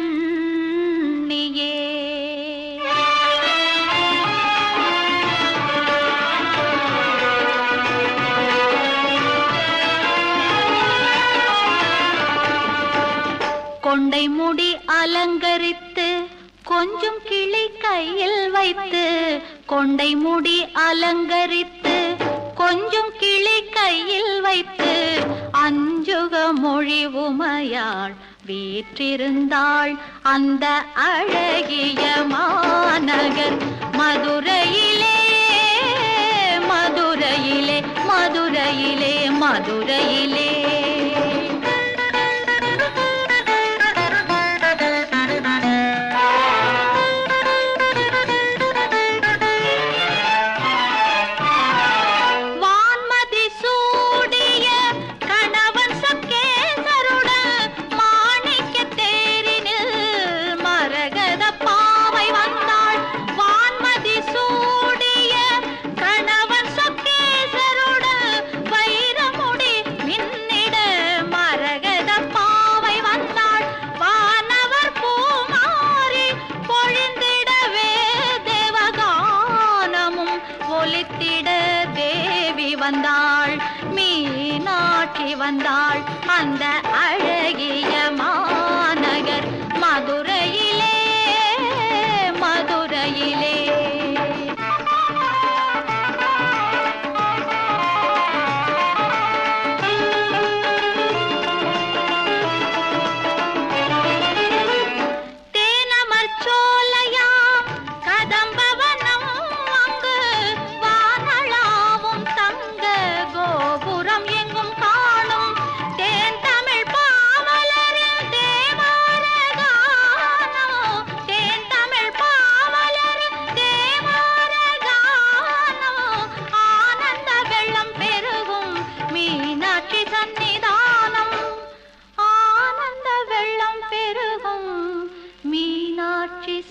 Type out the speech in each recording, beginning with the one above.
அங்கையர்கண்ணியே கொண்டை முடி அலங்கரித்து கொஞ்சம் கிளி கையில் வைத்து கொண்டை முடி அலங்கரித்து கொஞ்சம் கிளி கையில் வைத்து அஞ்சுக மொழி உமையாள் வீற்றிருந்தாள் அந்த அழகிய மாநகர் மதுரையிலே மதுரையிலே மதுரையிலே மதுரையிலே வந்தாள் மீனாட்சி வந்தாள் அந்த அழகிய மாநகர் மதுரையிலே மதுரையிலே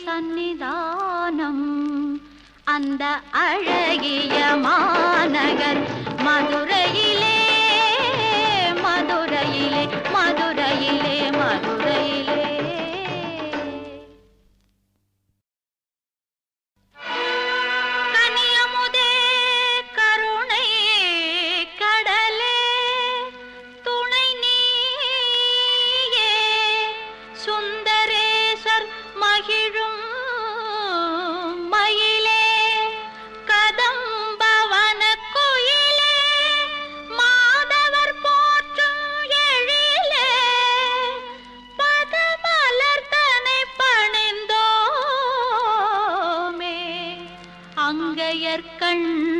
சந்நிதானம் அந்த அழகிய மாநகர் மதுரையிலே மதுரையிலே மதுரையிலே மதுரையிலே கனியமுதே கருணை கடலே துணை நீயே சுந்தரேசர் மகிழும்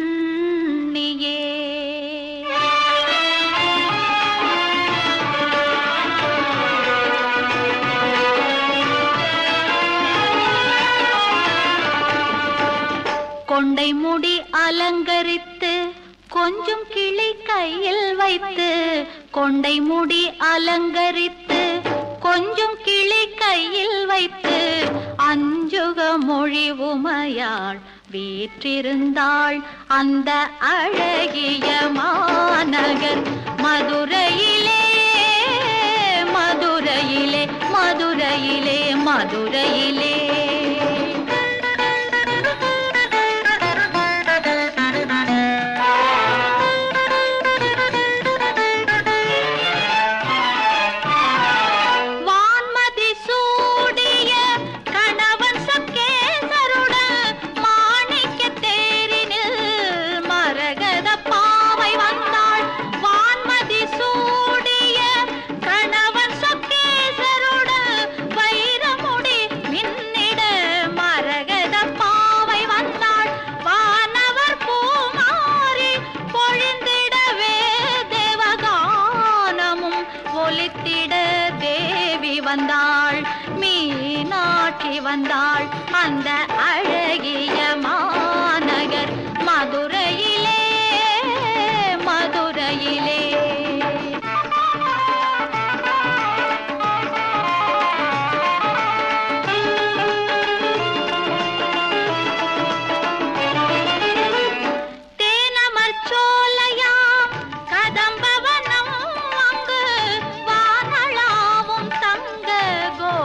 அங்கையர்கண்ணியே கொண்டை முடி அலங்கரித்து கொஞ்சம் கிளி கையில் வைத்து கொண்டை முடி அலங்கரித்து கொஞ்சம் கிளி கையில் வைத்து அஞ்சுக மொழி உமையாள் வீற்றிருந்தாள் அந்த அழகிய மாநகர் மதுரையிலே மதுரையிலே மதுரையிலே மதுரையிலே வந்தாள் மீனாட்சி வந்தாள் அந்த அழகிய மாநகர் மதுரையிலே மதுரையிலே go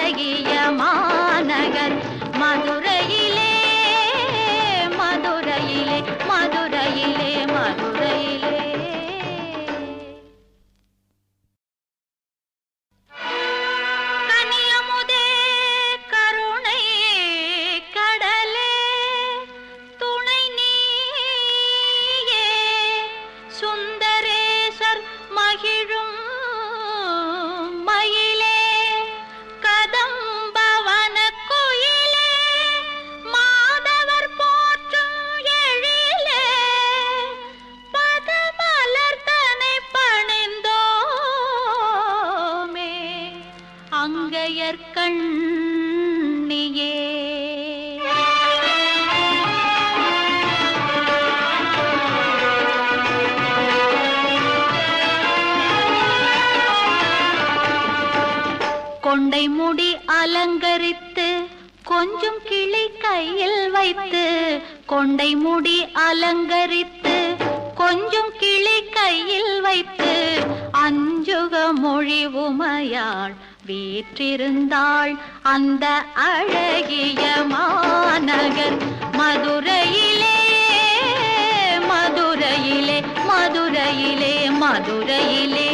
அழகிய மாநகர் மதுரையிலே மதுரையிலே மதுரையிலே மதுரையிலே. கனியமுதே கருணை கடலே துணை நீயே சுந்தரேசர் மகிழும் மயிலே கதம்பவன கோயிலே மாதவர் போற்றும் எழிலே பதமலர் தனை பணிந்தோமே அங்கையர்கண்ணியே. கொண்டை முடி அலங்கரித்து கொஞ்சம் கிளி கையில் வைத்து கொண்டை முடி அலங்கரித்து கொஞ்சம் கிளி கையில் வைத்து அஞ்சுக மொழி உமையாள் வீற்றிருந்தாள் அந்த அழகிய மாநகர் மதுரையிலே மதுரையிலே மதுரையிலே மதுரையிலே.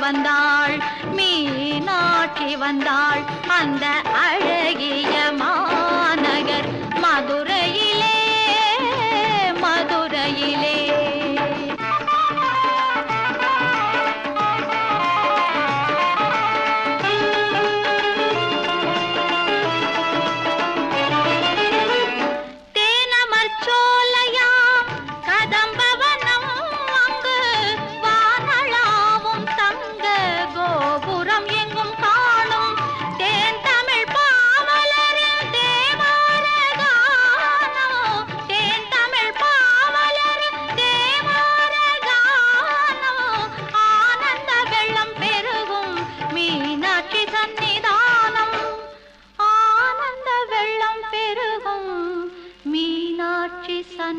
வந்தாள் மீனாட்சி வந்தாள் அந்த அழகிய மாநகர் மதுரையிலே மதுரையிலே.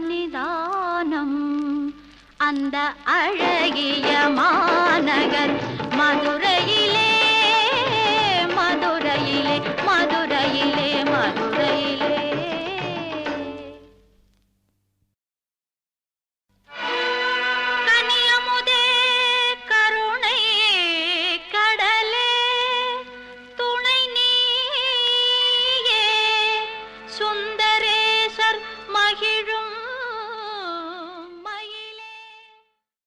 சந்நிதானம் அந்த அழகிய மாநகர் மதுரையிலே